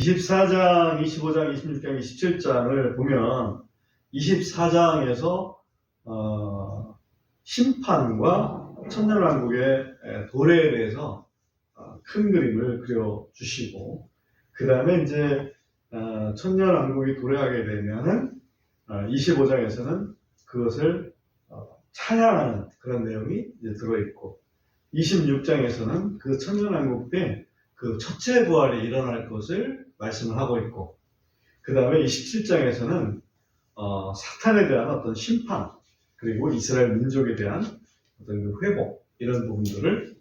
24장, 25장, 26장, 27장을 보면 24장에서 심판과 천년왕국의 도래에 대해서 큰 그림을 그려주시고, 그 다음에 이제 천년왕국이 도래하게 되면은 25장에서는 그것을 찬양하는 그런 내용이 이제 들어있고, 26장에서는 그 천년왕국 때 그 첫째 부활이 일어날 것을 말씀을 하고 있고, 그 다음에 27장에서는 사탄에 대한 어떤 심판, 그리고 이스라엘 민족에 대한 어떤 그 회복, 이런 부분들을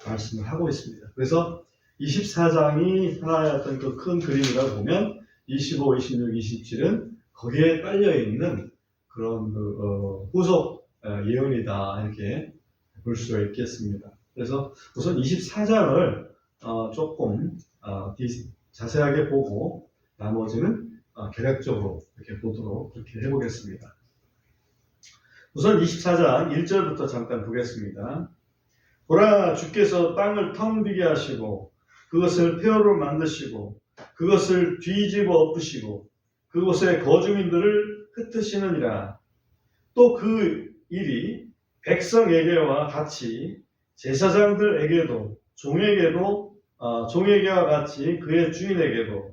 말씀을 하고 있습니다. 그래서 24장이 하나의 어떤 그 큰 그림이라고 보면 25, 26, 27은 거기에 딸려 있는 그런 그 후속 예언이다, 이렇게 볼 수가 있겠습니다. 그래서 우선 24장을 조금 자세하게 보고 나머지는 개략적으로 이렇게 보도록 그렇게 해보겠습니다. 우선 24장 1절부터 잠깐 보겠습니다. 보라, 주께서 땅을 텅 비게 하시고 그것을 폐허로 만드시고 그것을 뒤집어 엎으시고 그곳의 거주민들을 흩으시느니라. 또 그 일이 백성에게와 같이 제사장들에게도 종에게와 같이 그의 주인에게도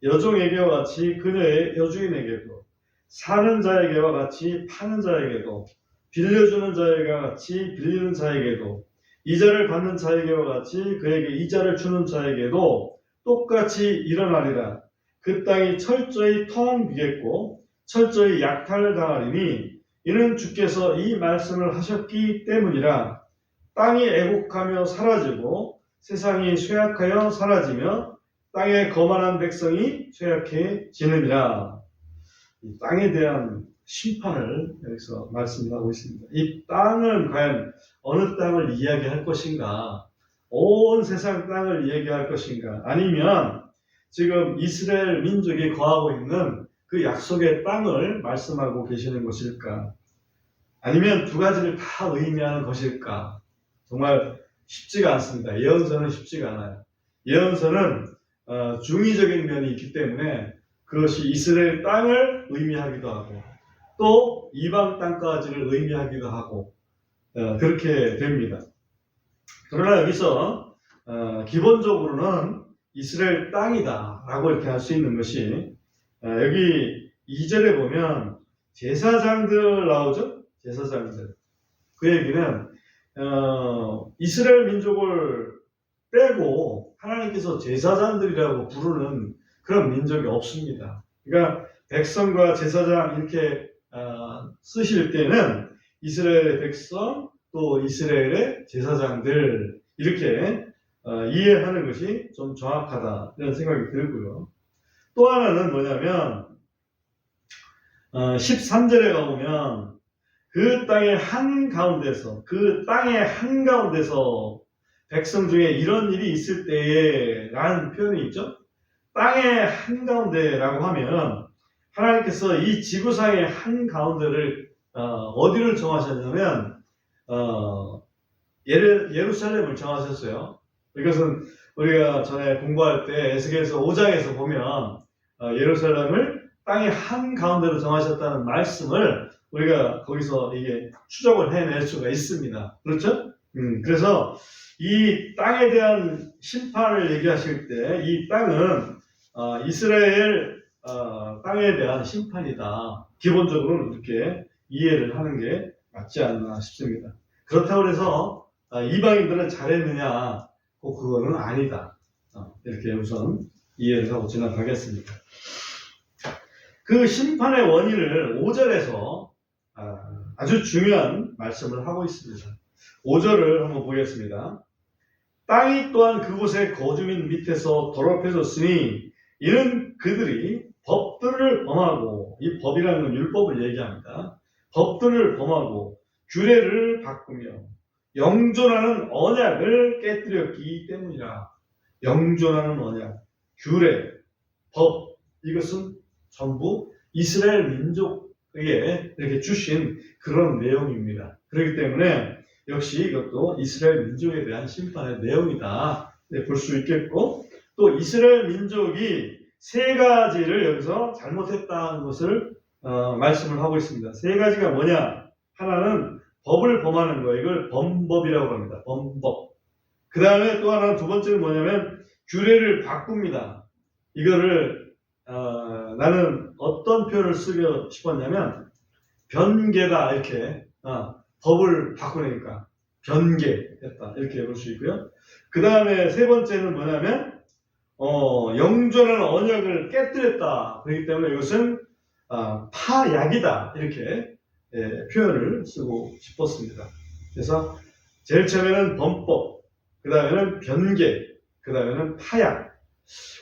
여종에게와 같이 그녀의 여주인에게도 사는 자에게와 같이 파는 자에게도 빌려주는 자에게와 같이 빌리는 자에게도 이자를 받는 자에게와 같이 그에게 이자를 주는 자에게도 똑같이 일어나리라. 그 땅이 철저히 텅 비겠고 철저히 약탈을 당하리니 이는 주께서 이 말씀을 하셨기 때문이라. 땅이 애곡하며 사라지고 세상이 쇠약하여 사라지며 땅에 거만한 백성이 쇠약해지느니라. 이 땅에 대한 심판을 여기서 말씀하고 있습니다. 이 땅은 과연 어느 땅을 이야기할 것인가? 온 세상 땅을 이야기할 것인가? 아니면 지금 이스라엘 민족이 거하고 있는 그 약속의 땅을 말씀하고 계시는 것일까? 아니면 두 가지를 다 의미하는 것일까? 정말 쉽지가 않습니다. 예언서는 쉽지가 않아요. 예언서는 중의적인 면이 있기 때문에 그것이 이스라엘 땅을 의미하기도 하고 또 이방 땅까지를 의미하기도 하고 그렇게 됩니다. 그러나 여기서 기본적으로는 이스라엘 땅이다 라고 이렇게 할 수 있는 것이 여기 2절에 보면 제사장들 나오죠? 제사장들. 그 얘기는 이스라엘 민족을 빼고 하나님께서 제사장들이라고 부르는 그런 민족이 없습니다. 그러니까 백성과 제사장 이렇게 쓰실 때는 이스라엘의 백성 또 이스라엘의 제사장들 이렇게 이해하는 것이 좀 정확하다 이런 생각이 들고요. 또 하나는 뭐냐면 13절에 가보면 그 땅의 한가운데서 백성 중에 이런 일이 있을 때에 라는 표현이 있죠. 땅의 한가운데라고 하면 하나님께서 이 지구상의 한가운데를 어디를 정하셨냐면 예루살렘을 정하셨어요. 이것은 우리가 전에 공부할 때 에스겔서 5장에서 보면 예루살렘을 땅의 한가운데로 정하셨다는 말씀을 우리가 거기서 이게 추적을 해낼 수가 있습니다. 그렇죠? 그래서 이 땅에 대한 심판을 얘기하실 때 이 땅은 이스라엘 땅에 대한 심판이다. 기본적으로는 이렇게 이해를 하는 게 맞지 않나 싶습니다. 그렇다고 해서 이방인들은 잘했느냐? 그거는 아니다. 이렇게 우선 이해를 하고 지나가겠습니다. 그 심판의 원인을 5절에서 아주 중요한 말씀을 하고 있습니다. 5절을 한번 보겠습니다. 땅이 또한 그곳의 거주민 밑에서 더럽혀졌으니 이는 그들이 법들을 범하고, 이 법이라는 건 율법을 얘기합니다. 법들을 범하고 규례를 바꾸며 영존하는 언약을 깨뜨렸기 때문이라. 영존하는 언약, 규례, 법, 이것은 전부 이스라엘 민족에게 이렇게 주신 그런 내용입니다. 그렇기 때문에 역시 이것도 이스라엘 민족에 대한 심판의 내용이다 볼 수 있겠고, 또 이스라엘 민족이 세 가지를 여기서 잘못했다는 것을 말씀을 하고 있습니다. 세 가지가 뭐냐? 하나는 법을 범하는 거, 이걸 범법이라고 합니다. 범법. 그 다음에 또 하나, 두 번째는 뭐냐면 규례를 바꿉니다. 이거를 나는 어떤 표현을 쓰고 싶었냐면 변개다, 이렇게 법을 바꾸니까 변개했다, 이렇게 볼 수 있고요. 그 다음에 세 번째는 뭐냐면 영존한 언약을 깨뜨렸다. 그렇기 때문에 이것은 파약이다, 이렇게 표현을 쓰고 싶었습니다. 그래서 제일 처음에는 범법, 그 다음에는 변개, 그 다음에는 파약.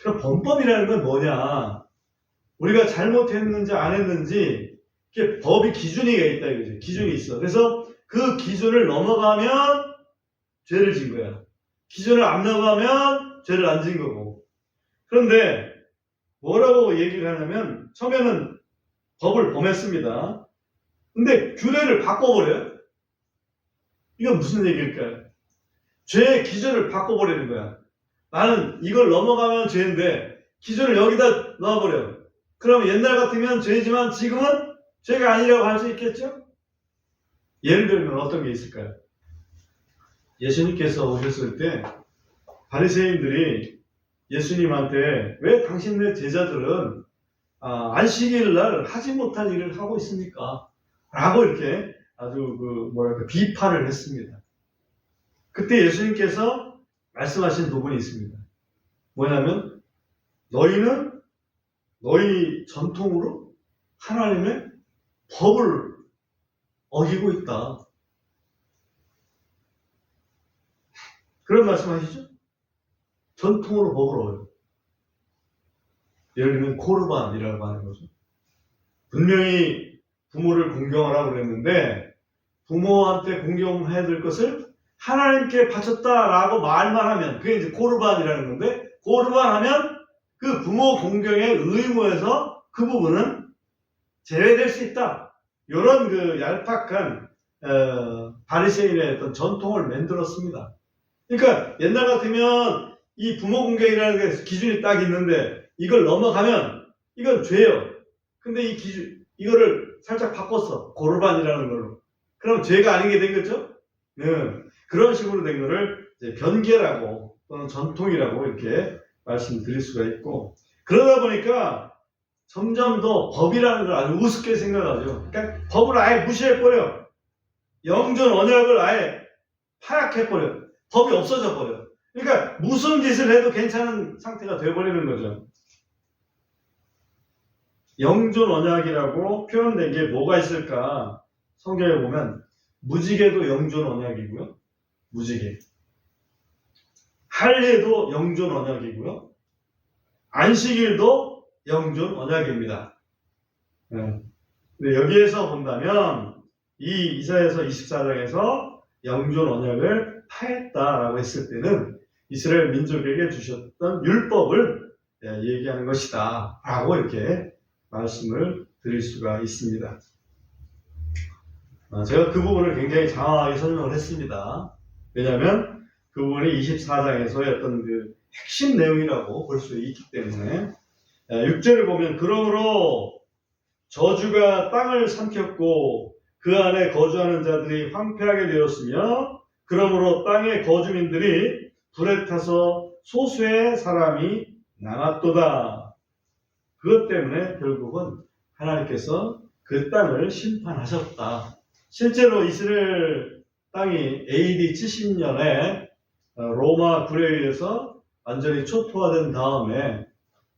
그럼 범법이라는 건 뭐냐? 우리가 잘못했는지 안 했는지 이렇게 법이 기준이 있다 이거죠. 기준이 있어. 그래서 그 기준을 넘어가면 죄를 진 거야. 기준을 안 넘어가면 죄를 안 진 거고. 그런데 뭐라고 얘기를 하냐면 처음에는 법을 범했습니다. 근데 규례를 바꿔버려요. 이건 무슨 얘기일까요? 죄의 기준을 바꿔버리는 거야. 나는 이걸 넘어가면 죄인데 기준을 여기다 넣어버려. 그럼 옛날 같으면 죄지만 지금은 죄가 아니라고 할 수 있겠죠? 예를 들면 어떤 게 있을까요? 예수님께서 오셨을 때 바리새인들이 예수님한테 왜 당신네 제자들은 안식일 날 하지 못할 일을 하고 있습니까? 라고 이렇게 아주 비판을 했습니다. 그때 예수님께서 말씀하신 부분이 있습니다. 뭐냐면 너희는 너희 전통으로 하나님의 법을 어기고 있다. 그런 말씀하시죠? 전통으로 법을 어겨요. 예를 들면 코르반이라고 하는 거죠. 분명히 부모를 공경하라고 그랬는데 부모한테 공경해야 될 것을 하나님께 바쳤다라고 말만 하면 그게 이제 코르반이라는 건데, 코르반 하면 그 부모 공경의 의무에서 그 부분은 제외될 수 있다. 이런 그 얄팍한 바리새인의 어떤 전통을 만들었습니다. 그러니까 옛날 같으면 이 부모 공경이라는 게 기준이 딱 있는데 이걸 넘어가면 이건 죄예요. 근데 이 기준, 이거를 살짝 바꿨어. 고르반이라는 걸로. 그럼 죄가 아닌 게 된 거죠? 그런 식으로 된 거를 이제 변개라고 또는 전통이라고 이렇게 말씀드릴 수가 있고, 그러다 보니까 점점 더 법이라는 걸 아주 우습게 생각하죠. 그러니까 법을 아예 무시해버려. 영존 언약을 아예 파약해버려. 법이 없어져 버려. 그러니까 무슨 짓을 해도 괜찮은 상태가 되어버리는 거죠. 영존 언약이라고 표현된 게 뭐가 있을까? 성경에 보면 무지개도 영존 언약이고요. 무지개. 할례도 영존 언약이고요. 안식일도 영존 언약입니다. 근데 여기에서 본다면 이 이사야서 24장에서 영존 언약을 파했다라고 했을 때는 이스라엘 민족에게 주셨던 율법을 얘기하는 것이다 라고 이렇게 말씀을 드릴 수가 있습니다. 제가 그 부분을 굉장히 장황하게 설명을 했습니다. 왜냐하면 그 부분이 24장에서의 어떤 그 핵심 내용이라고 볼 수 있기 때문에. 6절을 보면 그러므로 저주가 땅을 삼켰고 그 안에 거주하는 자들이 황폐하게 되었으며 그러므로 땅의 거주민들이 불에 타서 소수의 사람이 남았도다. 그것 때문에 결국은 하나님께서 그 땅을 심판하셨다. 실제로 이스라엘 땅이 AD 70년에 로마 군에 의해서 완전히 초토화된 다음에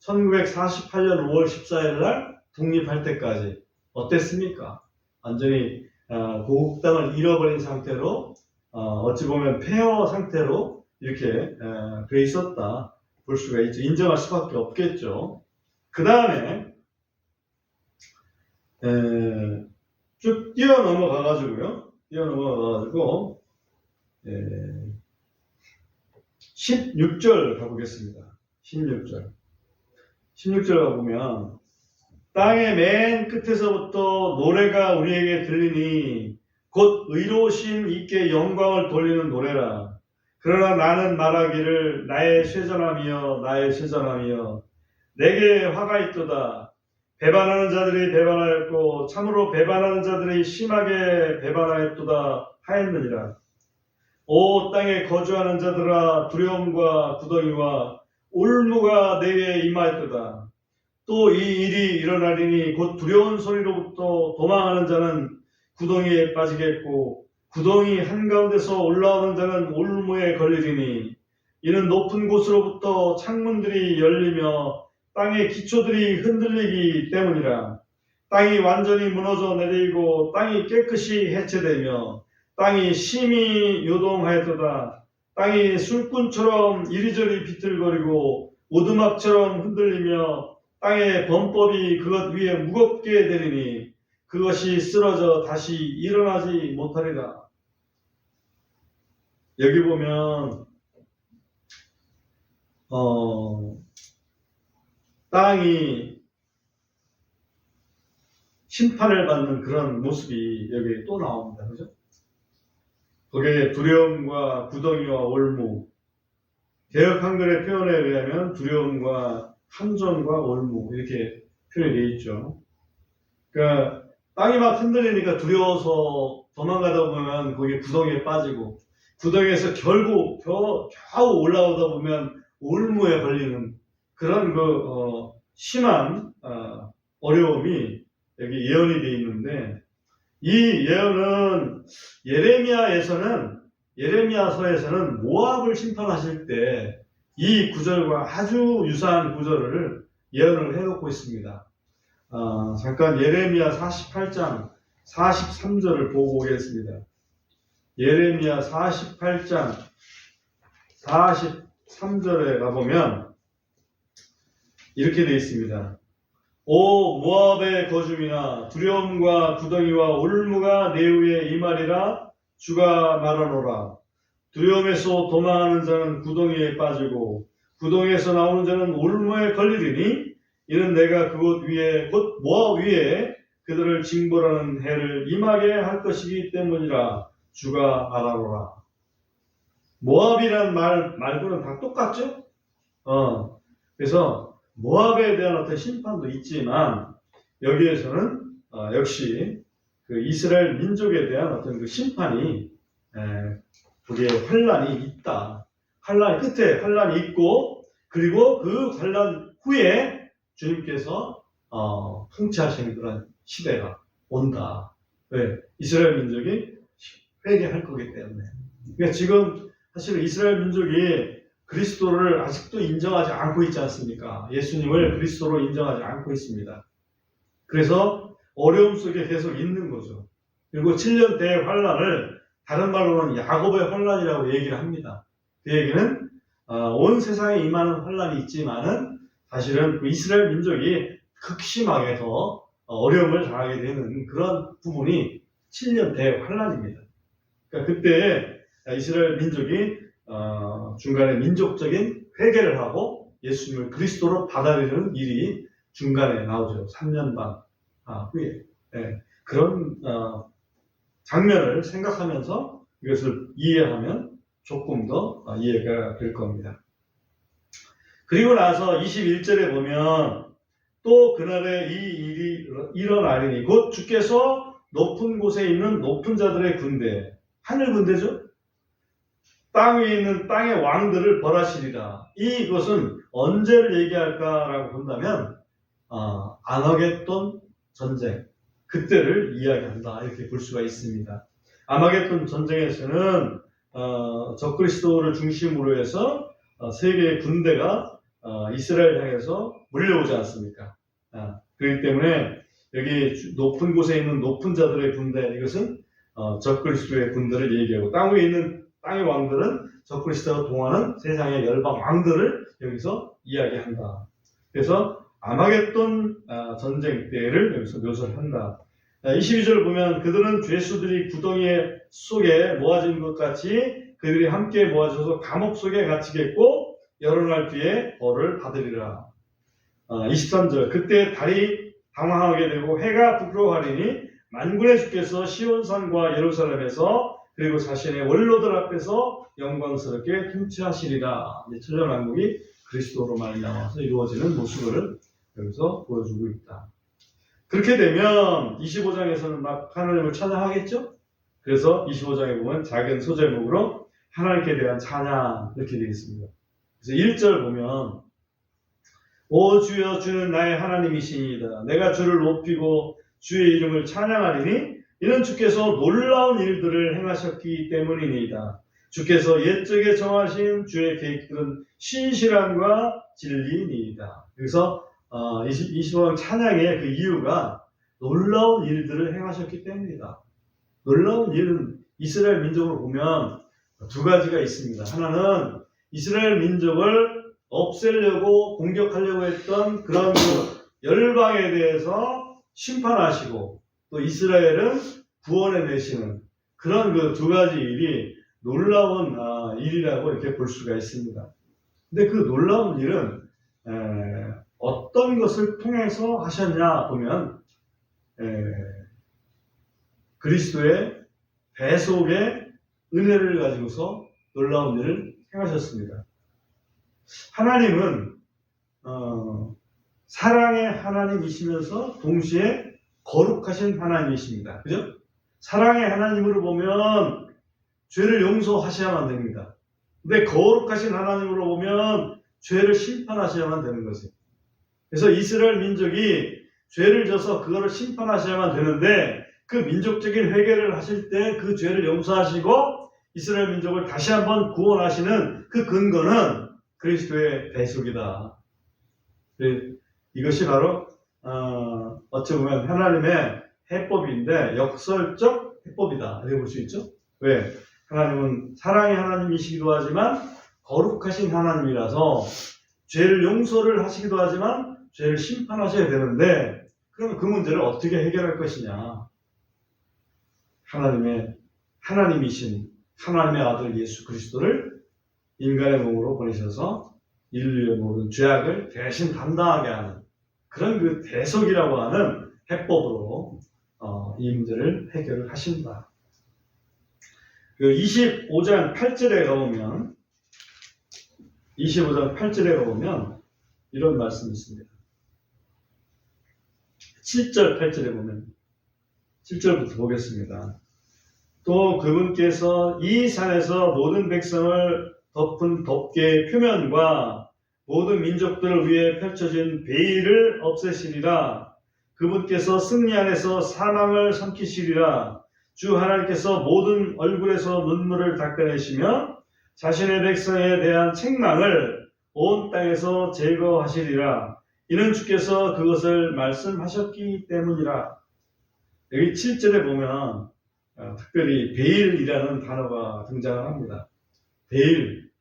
1948년 5월 14일 날 독립할 때까지 어땠습니까? 완전히 고국 땅을 잃어버린 상태로 어찌 보면 폐허 상태로 이렇게 돼 있었다 볼 수가 있죠. 인정할 수밖에 없겠죠. 그 다음에 쭉 뛰어넘어가가지고요. 16절 가보겠습니다. 16절 가보면 땅의 맨 끝에서부터 노래가 우리에게 들리니 곧 의로우심 있게 영광을 돌리는 노래라. 그러나 나는 말하기를 나의 쇠전함이여 나의 쇠전함이여 내게 화가 있도다. 배반하는 자들이 배반하였고 참으로 배반하는 자들이 심하게 배반하였도다 하였느니라. 오 땅에 거주하는 자들아 두려움과 구덩이와 올무가 내게 임하였도다. 또 이 일이 일어나리니 곧 두려운 소리로부터 도망하는 자는 구덩이에 빠지겠고 구덩이 한가운데서 올라오는 자는 올무에 걸리리니 이는 높은 곳으로부터 창문들이 열리며 땅의 기초들이 흔들리기 때문이라. 땅이 완전히 무너져 내리고 땅이 깨끗이 해체되며 땅이 심히 요동하였도다. 땅이 술꾼처럼 이리저리 비틀거리고 오두막처럼 흔들리며 땅의 범법이 그것 위에 무겁게 되리니 그것이 쓰러져 다시 일어나지 못하리라. 여기 보면 땅이 심판을 받는 그런 모습이 여기 또 나옵니다. 그죠? 거기에 두려움과 구덩이와 올무, 개역 한글의 표현에 의하면 두려움과 함정과 올무 이렇게 표현이 되어 있죠. 그러니까 땅이 막 흔들리니까 두려워서 도망가다 보면 거기에 구덩이에 빠지고 구덩이에서 결국 겨우 올라오다 보면 올무에 걸리는 그런 심한 어려움이 여기 예언이 되어 있는데 이 예언은 예레미야서에서는 모압을 심판하실 때 이 구절과 아주 유사한 구절을 예언을 해놓고 있습니다. 잠깐 예레미야 48장 43절을 보고 오겠습니다. 예레미야 48장 43절에 가보면 이렇게 되어 있습니다. 오 모압의 거주민아 두려움과 구덩이와 올무가 내 위에 임하리라 주가 말하노라. 두려움에서 도망하는 자는 구덩이에 빠지고 구덩이에서 나오는 자는 올무에 걸리리니 이는 내가 그곳 위에 곧 모압 위에 그들을 징벌하는 해를 임하게 할 것이기 때문이라 주가 말하노라. 모압이란 말고는 다 똑같죠? 그래서 모압에 대한 어떤 심판도 있지만 여기에서는 역시 그 이스라엘 민족에 대한 어떤 그 심판이 거기에 환란이 있다. 끝에 환란이 있고 그리고 그 환란 후에 주님께서 통치하시는 그런 시대가 온다. 왜? 이스라엘 민족이 회개할 거기 때문에. 그러니까 지금 사실 이스라엘 민족이 그리스도를 아직도 인정하지 않고 있지 않습니까? 예수님을 그리스도로 인정하지 않고 있습니다. 그래서 어려움 속에 계속 있는 거죠. 그리고 7년 대환란을 다른 말로는 야곱의 환란이라고 얘기를 합니다. 그 얘기는 온 세상에 임하는 환란이 있지만은 사실은 그 이스라엘 민족이 극심하게 더 어려움을 당하게 되는 그런 부분이 7년 대환란입니다. 그러니까 그때 이스라엘 민족이 중간에 민족적인 회개를 하고 예수님을 그리스도로 받아들이는 일이 중간에 나오죠. 3년 반 후에. 그런 장면을 생각하면서 이것을 이해하면 조금 더 이해가 될 겁니다. 그리고 나서 21절에 보면 또 그날에 이 일이 일어나리니 곧 주께서 높은 곳에 있는 높은 자들의 군대, 하늘 군대죠. 땅 위에 있는 땅의 왕들을 벌하시리라. 이것은 언제를 얘기할까라고 본다면 아마겟돈 전쟁 그때를 이야기한다 이렇게 볼 수가 있습니다. 아마겟돈 전쟁에서는 적그리스도를 중심으로 해서 세계의 군대가 이스라엘 향해서 물려오지 않습니까? 그렇기 때문에 여기 높은 곳에 있는 높은 자들의 군대 이것은 적그리스도의 군대를 얘기하고 땅 위에 있는 땅의 왕들은 적그리스도가 동하는 세상의 열방 왕들을 여기서 이야기한다. 그래서 아마겟돈 전쟁 때를 여기서 묘사를 한다. 22절을 보면 그들은 죄수들이 구덩이 속에 모아진 것 같이 그들이 함께 모아져서 감옥 속에 갇히겠고 여러 날 뒤에 벌을 받으리라. 23절 그때 달이 당황하게 되고 해가 부끄러워하리니 만군의 주께서 시온산과 예루살렘에서 그리고 자신의 원로들 앞에서 영광스럽게 통치하시리라. 천년왕국이 그리스도로 말미암아서 이루어지는 모습을 여기서 보여주고 있다. 그렇게 되면 25장에서는 막 하나님을 찬양하겠죠? 그래서 25장에 보면 작은 소제목으로 하나님께 대한 찬양 이렇게 되어 있습니다. 그래서 1절 보면 오 주여 주는 나의 하나님이시니이다. 내가 주를 높이고 주의 이름을 찬양하리니 이는 주께서 놀라운 일들을 행하셨기 때문이니이다. 주께서 옛적에 정하신 주의 계획들은 신실함과 진리니이다. 그래서 25장 찬양의 그 이유가 놀라운 일들을 행하셨기 때문이다. 놀라운 일은 이스라엘 민족을 보면 두 가지가 있습니다. 하나는 이스라엘 민족을 없애려고 공격하려고 했던 그런 열방에 대해서 심판하시고 또 이스라엘은 구원해내시는 그런 그 두 가지 일이 놀라운 일이라고 이렇게 볼 수가 있습니다. 근데 그 놀라운 일은 어떤 것을 통해서 하셨냐 보면 그리스도의 대속의 은혜를 가지고서 놀라운 일을 행하셨습니다. 하나님은 사랑의 하나님이시면서 동시에 거룩하신 하나님이십니다. 그죠? 사랑의 하나님으로 보면 죄를 용서하셔야만 됩니다. 근데 거룩하신 하나님으로 보면 죄를 심판하셔야만 되는 거죠. 그래서 이스라엘 민족이 죄를 져서 그거를 심판하셔야만 되는데 그 민족적인 회개를 하실 때 그 죄를 용서하시고 이스라엘 민족을 다시 한번 구원하시는 그 근거는 그리스도의 대속이다. 이것이 바로 어찌 보면 하나님의 해법인데 역설적 해법이다. 이렇게 볼 수 있죠. 왜? 하나님은 사랑의 하나님이시기도 하지만 거룩하신 하나님이라서 죄를 용서를 하시기도 하지만 죄를 심판하셔야 되는데 그럼 그 문제를 어떻게 해결할 것이냐. 하나님이신 하나님의 아들 예수 그리스도를 인간의 몸으로 보내셔서 인류의 모든 죄악을 대신 담당하게 하는 그런 그 대속이라고 하는 해법으로 이 문제를 해결을 하신다. 그 25장 8절에 가보면 25장 8절에 가보면 이런 말씀이 있습니다. 7절 8절에 보면 7절부터 보겠습니다. 또 그분께서 이 산에서 모든 백성을 덮은 덮개의 표면과 모든 민족들을 위해 펼쳐진 베일을 없애시리라. 그분께서 승리 안에서 사망을 삼키시리라. 주 하나님께서 모든 얼굴에서 눈물을 닦아내시며 자신의 백성에 대한 책망을 온 땅에서 제거하시리라. 이는 주께서 그것을 말씀하셨기 때문이라. 여기 7절에 보면 특별히 베일이라는 단어가 등장을 합니다. 베일,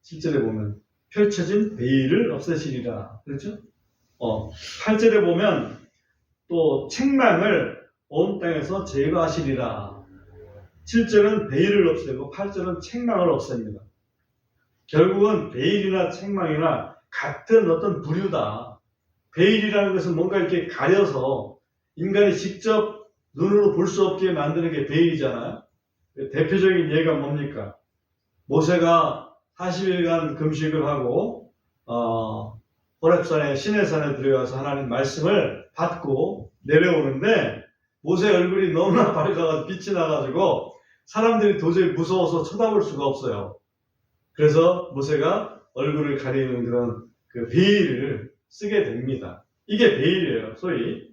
7절에 보면 펼쳐진 베일을 없애시리라. 그렇죠? 8절에 보면 또 책망을 온 땅에서 제거하시리라. 7절은 베일을 없애고 8절은 책망을 없앱니다. 결국은 베일이나 책망이나 같은 어떤 부류다. 베일이라는 것은 뭔가 이렇게 가려서 인간이 직접 눈으로 볼 수 없게 만드는 게 베일이잖아요. 대표적인 예가 뭡니까? 모세가 40일간 금식을 하고 호렙산에 시내산에 들어가서 하나님 말씀을 받고 내려오는데 모세 얼굴이 너무나 밝아가지고 빛이 나가지고 사람들이 도저히 무서워서 쳐다볼 수가 없어요. 그래서 모세가 얼굴을 가리는 그런 그 베일을 쓰게 됩니다. 이게 베일이에요, 소위.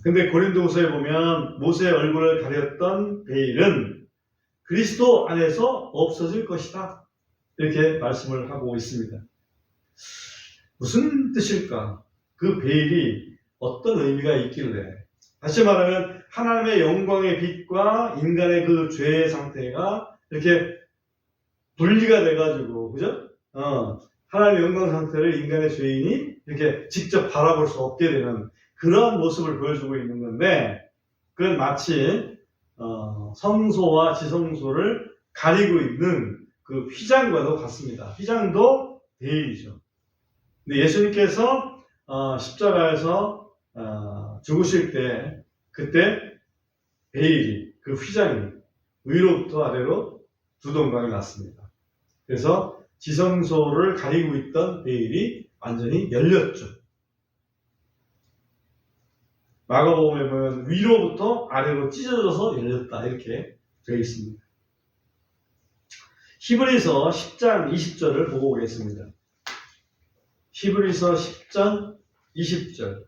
근데 고린도후서에 보면 모세의 얼굴을 가렸던 베일은 그리스도 안에서 없어질 것이다. 이렇게 말씀을 하고 있습니다. 무슨 뜻일까? 그 베일이 어떤 의미가 있길래? 다시 말하면 하나님의 영광의 빛과 인간의 그 죄의 상태가 이렇게 분리가 돼가지고, 그죠? 하나님의 영광 상태를 인간의 죄인이 이렇게 직접 바라볼 수 없게 되는 그런 모습을 보여주고 있는 건데, 그건 마치 성소와 지성소를 가리고 있는 그 휘장과도 같습니다. 휘장도 베일이죠. 근데 예수님께서 십자가에서 죽으실 때 그때 베일이, 그 휘장이 위로부터 아래로 두 동강이 났습니다. 그래서 지성소를 가리고 있던 베일이 완전히 열렸죠. 마가복음에 보면 위로부터 아래로 찢어져서 열렸다 이렇게 되어 있습니다. 히브리서 10장 20절을 보고 오겠습니다. 히브리서 10장 20절.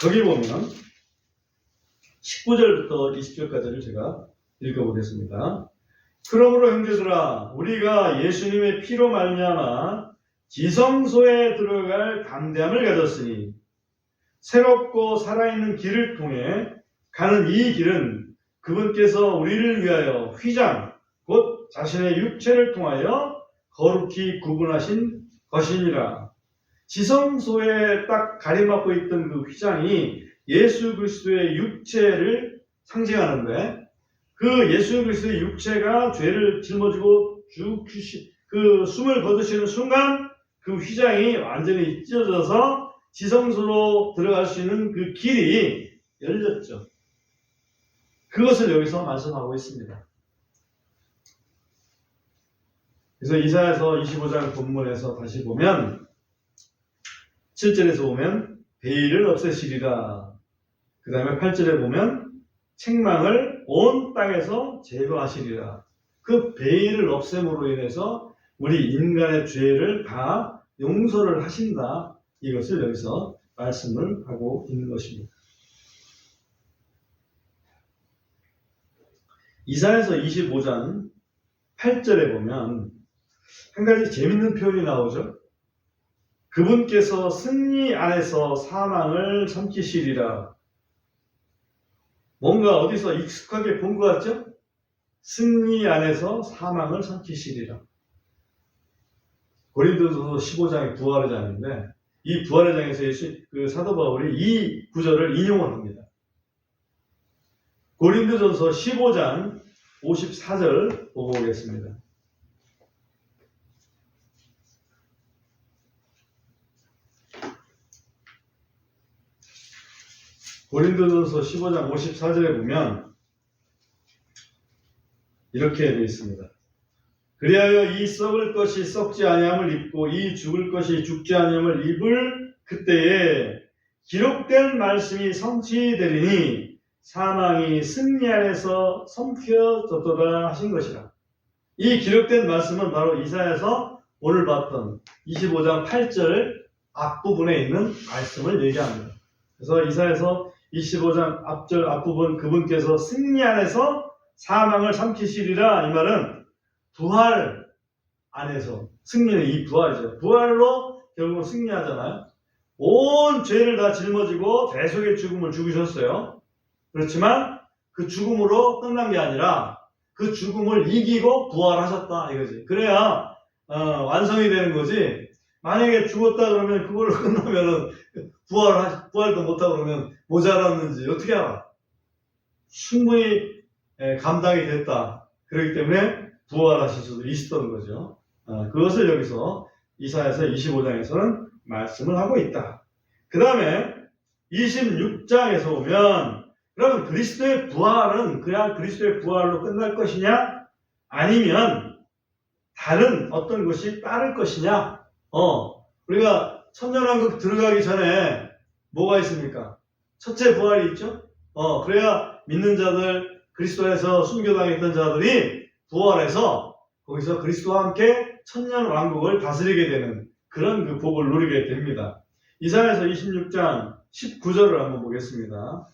거기 보면 19절부터 20절까지를 제가 읽어보겠습니다. 그러므로 형제들아, 우리가 예수님의 피로 말미암아 지성소에 들어갈 담대함을 가졌으니 새롭고 살아있는 길을 통해 가는 이 길은 그분께서 우리를 위하여 휘장, 곧 자신의 육체를 통하여 거룩히 구분하신 것이니라. 지성소에 딱 가림막고 있던 그 휘장이 예수 그리스도의 육체를 상징하는데, 그 예수 그리스도의 육체가 죄를 짊어지고 그 숨을 거두시는 순간 그 휘장이 완전히 찢어져서 지성소로 들어갈 수 있는 그 길이 열렸죠. 그것을 여기서 말씀하고 있습니다. 그래서 이사야서 25장 본문에서 다시 보면 7절에서 보면 베일을 없애시리라. 그 다음에 8절에 보면 책망을 온 땅에서 제거하시리라. 그 베일을 없앰으로 인해서 우리 인간의 죄를 다 용서를 하신다. 이것을 여기서 말씀을 하고 있는 것입니다. 이사야서 25장 8절에 보면 한 가지 재밌는 표현이 나오죠. 그분께서 승리 안에서 사망을 삼키시리라. 뭔가 어디서 익숙하게 본 것 같죠? 승리 안에서 사망을 삼키시리라. 고린도서 15장이 부활의 장인데 이 부활의 장에서 그 사도 바울이 이 구절을 인용을 합니다. 고린도전서 15장 54절 보고 오겠습니다. 고린도전서 15장 54절에 보면 이렇게 되어 있습니다. 그리하여 이 썩을 것이 썩지 아니함을 입고 이 죽을 것이 죽지 아니함을 입을 그때에 기록된 말씀이 성취되리니 사망이 승리 안에서 삼켜졌도다 하신 것이라. 이 기록된 말씀은 바로 이사야서 오늘 봤던 25장 8절 앞부분에 있는 말씀을 얘기합니다. 그래서 이사야서 25장 앞부분 그분께서 승리 안에서 사망을 삼키시리라. 이 말은 부활 안에서, 승리는 이 부활이죠. 부활로 결국 승리하잖아요. 온 죄를 다 짊어지고 대속의 죽음을 죽으셨어요. 그렇지만 그 죽음으로 끝난 게 아니라 그 죽음을 이기고 부활하셨다 이거지. 그래야 완성이 되는 거지. 만약에 죽었다 그러면 그걸로 끝나면은 부활도 못하고 그러면 모자랐는지 어떻게 알아? 충분히 감당이 됐다. 그렇기 때문에 부활하실 수도 있었던 거죠. 그것을 여기서 이사야서 25장에서는 말씀을 하고 있다. 그 다음에 26장에서 보면 그러면 그리스도의 부활은 그냥 그리스도의 부활로 끝날 것이냐? 아니면 다른 어떤 것이 따를 것이냐? 우리가 천년왕국 들어가기 전에 뭐가 있습니까? 첫째 부활이 있죠? 그래야 믿는 자들, 그리스도 안에서 순교당했던 자들이 부활해서 거기서 그리스도와 함께 천년왕국을 다스리게 되는 그런 그 복을 누리게 됩니다. 이사야서 26장 19절을 한번 보겠습니다.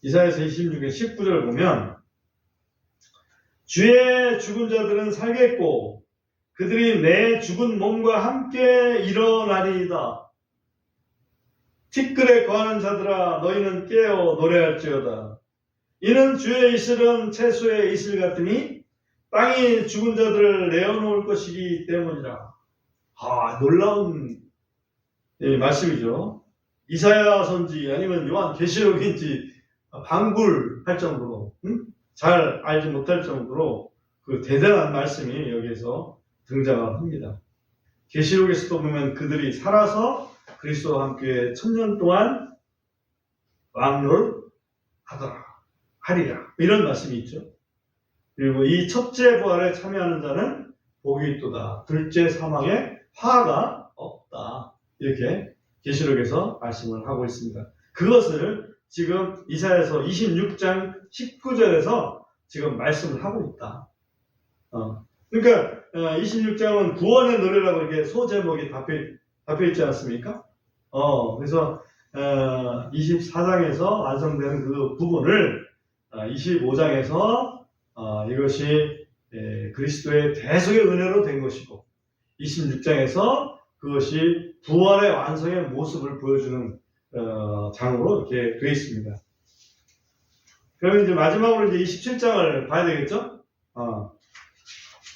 이사야서 26장 19절을 보면 주의 죽은 자들은 살겠고 그들이 내 죽은 몸과 함께 일어나리이다. 티끌에 거하는 자들아 너희는 깨어 노래할지어다. 이는 주의 이슬은 채소의 이슬 같으니 땅이 죽은 자들을 내어놓을 것이기 때문이라. 놀라운 말씀이죠. 이사야 선지 아니면 요한 계시록인지 방불할 정도로 잘 알지 못할 정도로 그 대단한 말씀이 여기에서 등장을 합니다. 계시록에서도 보면 그들이 살아서 그리스도와 함께 1000년 동안 왕노를 하리라. 이런 말씀이 있죠. 그리고 이 첫째 부활에 참여하는 자는 복이 있도다. 둘째 사망에 화가 없다. 이렇게 계시록에서 말씀을 하고 있습니다. 그것을 지금 이사야서 26장 19절에서 지금 말씀을 하고 있다. 그러니까 26장은 구원의 노래라고 이렇게 소제목이 잡혀 있지 않습니까? 그래서 24장에서 완성되는 그 부분을 25장에서 이것이 그리스도의 대속의 은혜로 된 것이고 26장에서 그것이 부활의 완성의 모습을 보여주는 장으로 이렇게 되어 있습니다. 그러면 이제 마지막으로 이제 27장을 봐야 되겠죠?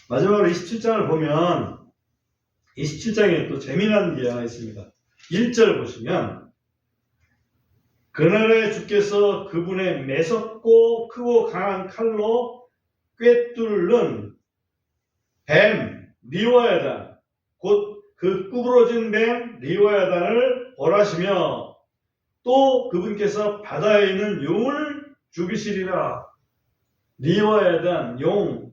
마지막으로 27장을 보면 27장에 또 재미난 게 하나 있습니다. 1절 보시면 그날에 주께서 그분의 매섭고 크고 강한 칼로 꿰뚫는 뱀 리워야단 곧 그 구부러진 뱀 리워야단을 벌하시며 또 그분께서 바다에 있는 용을 죽이시리라. 리워야단, 용,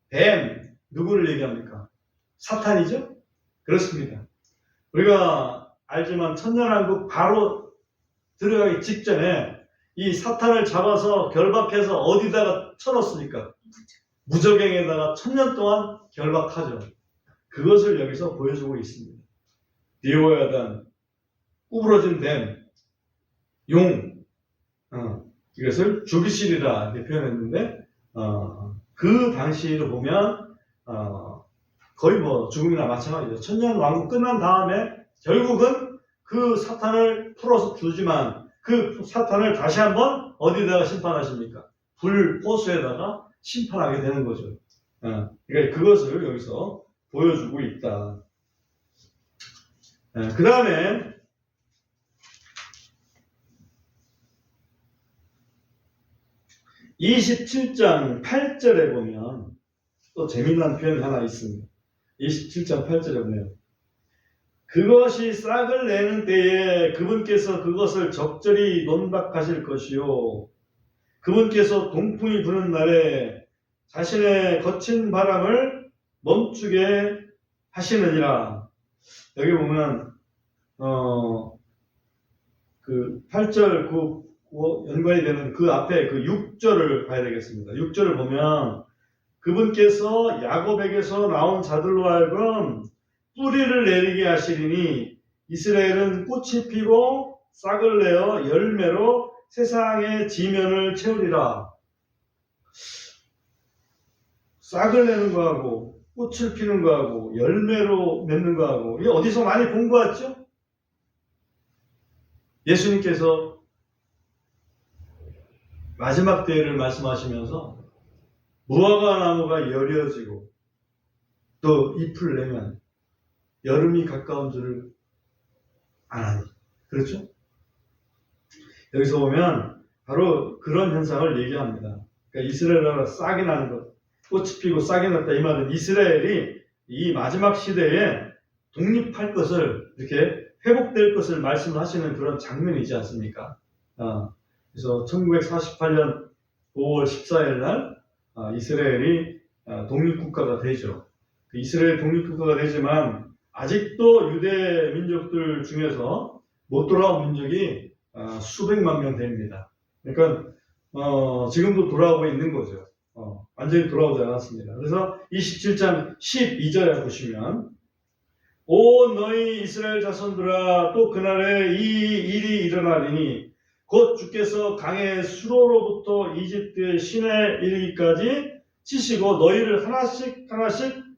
뱀 누구를 얘기합니까? 사탄이죠? 그렇습니다. 우리가 알지만 천년왕국 바로 들어가기 직전에 이 사탄을 잡아서 결박해서 어디다가 쳐넣습니까? 무저갱에다가 1000년 동안 결박하죠. 그것을 여기서 보여주고 있습니다. 리워야단, 구부러진 뱀, 용, 이것을 죽이시리라 이렇게 표현했는데 그 당시로 보면 거의 뭐 죽음이나 마찬가지죠. 천년왕국 끝난 다음에 결국은 그 사탄을 풀어서 주지만 그 사탄을 다시 한번 어디다가 심판하십니까? 불포수에다가 심판하게 되는 거죠. 그러니까 그것을 여기서 보여주고 있다. 그 다음에 (27장 8절에) 보면 또 재미난 표현이 하나 있습니다. 27장 8절에 보면 그것이 싹을 내는 때에 그분께서 그것을 적절히 논박하실 것이요 그분께서 동풍이 부는 날에 자신의 거친 바람을 멈추게 하시느니라. 여기 보면 그 8절 그 연관이 되는 그 앞에 그 6절을 봐야 되겠습니다. 6절을 보면 그분께서 야곱에게서 나온 자들로 하여금 뿌리를 내리게 하시리니 이스라엘은 꽃이 피고 싹을 내어 열매로 세상의 지면을 채우리라. 싹을 내는 거하고 꽃을 피는 거하고 열매로 맺는 거하고 이게 어디서 많이 본 것 같죠? 예수님께서 마지막 때를 말씀하시면서 무화과 나무가 여려지고 또 잎을 내면 여름이 가까운 줄을 아나니. 그렇죠? 여기서 보면 바로 그런 현상을 얘기합니다. 그러니까 이스라엘 나라가 싹이 나는 것, 꽃이 피고 싹이 났다. 이 말은 이스라엘이 이 마지막 시대에 독립할 것을 이렇게 회복될 것을 말씀하시는 그런 장면이지 않습니까? 그래서 1948년 5월 14일 날 이스라엘이 독립국가가 되죠. 이스라엘 독립국가가 되지만 아직도 유대 민족들 중에서 못 돌아온 민족이 수백만 명 됩니다. 그러니까 지금도 돌아오고 있는 거죠. 완전히 돌아오지 않았습니다. 그래서 27장 12절에 보시면 오 너희 이스라엘 자손들아 또 그날에 이 일이 일어나리니 곧 주께서 강의 수로로부터 이집트의 시내에 이르기까지 치시고 너희를 하나씩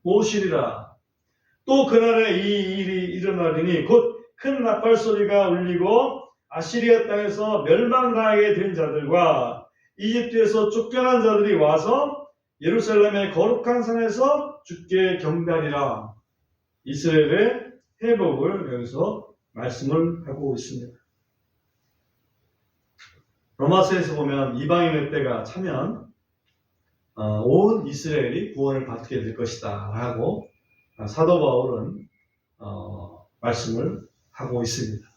모으시리라. 또 그날에 이 일이 일어나리니 곧 큰 나팔 소리가 울리고 아시리아 땅에서 멸망당하게 된 자들과 이집트에서 쫓겨난 자들이 와서 예루살렘의 거룩한 산에서 주께 경배하리라. 이스라엘의 회복을 여기서 말씀을 하고 있습니다. 로마서에서 보면 이방인의 때가 차면 온 이스라엘이 구원을 받게 될 것이다 라고 사도 바울은 말씀을 하고 있습니다.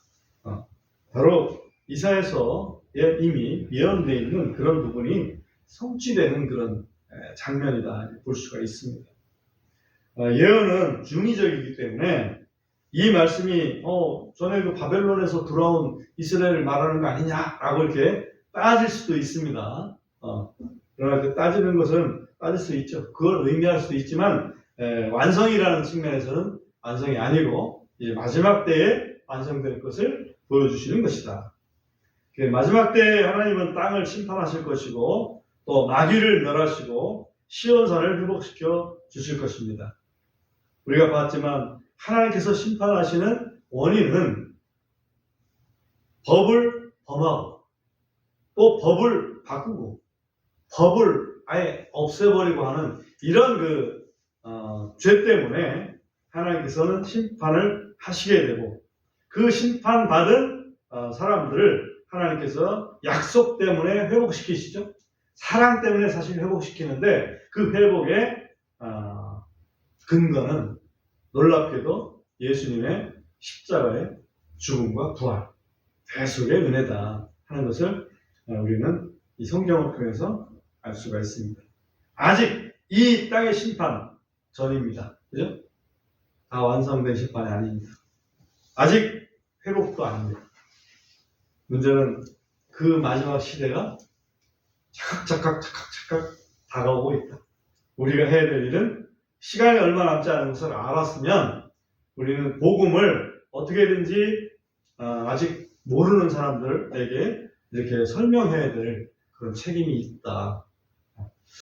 바로 이사야서에 이미 예언되어 있는 그런 부분이 성취되는 그런 장면이다 볼 수가 있습니다. 예언은 중의적이기 때문에 이 말씀이 전에 그 바벨론에서 돌아온 이스라엘을 말하는 거 아니냐라고 이렇게 따질 수도 있습니다. 그러나 그 따지는 것은 따질 수 있죠. 그걸 의미할 수도 있지만 완성이라는 측면에서는 완성이 아니고 이제 마지막 때에 완성될 것을 보여주시는 것이다. 마지막 때에 하나님은 땅을 심판하실 것이고 또 마귀를 멸하시고 시온산을 회복시켜 주실 것입니다. 우리가 봤지만 하나님께서 심판하시는 원인은 법을 범하고 또 법을 바꾸고 법을 아예 없애버리고 하는 이런 죄 때문에 하나님께서는 심판을 하시게 되고 그 심판받은 사람들을 하나님께서 약속 때문에 회복시키시죠. 사랑 때문에 사실 회복시키는데 그 회복의 근거는 놀랍게도 예수님의 십자가의 죽음과 부활, 대속의 은혜다 하는 것을 우리는 이 성경을 통해서 알 수가 있습니다. 아직 이 땅의 심판 전입니다. 그죠? 다 완성된 심판이 아닙니다. 아직 회복도 아닙니다. 문제는 그 마지막 시대가 착각 다가오고 있다. 우리가 해야 될 일은 시간이 얼마 남지 않은 것을 알았으면 우리는 복음을 어떻게든지 아직 모르는 사람들에게 이렇게 설명해야 될 그런 책임이 있다.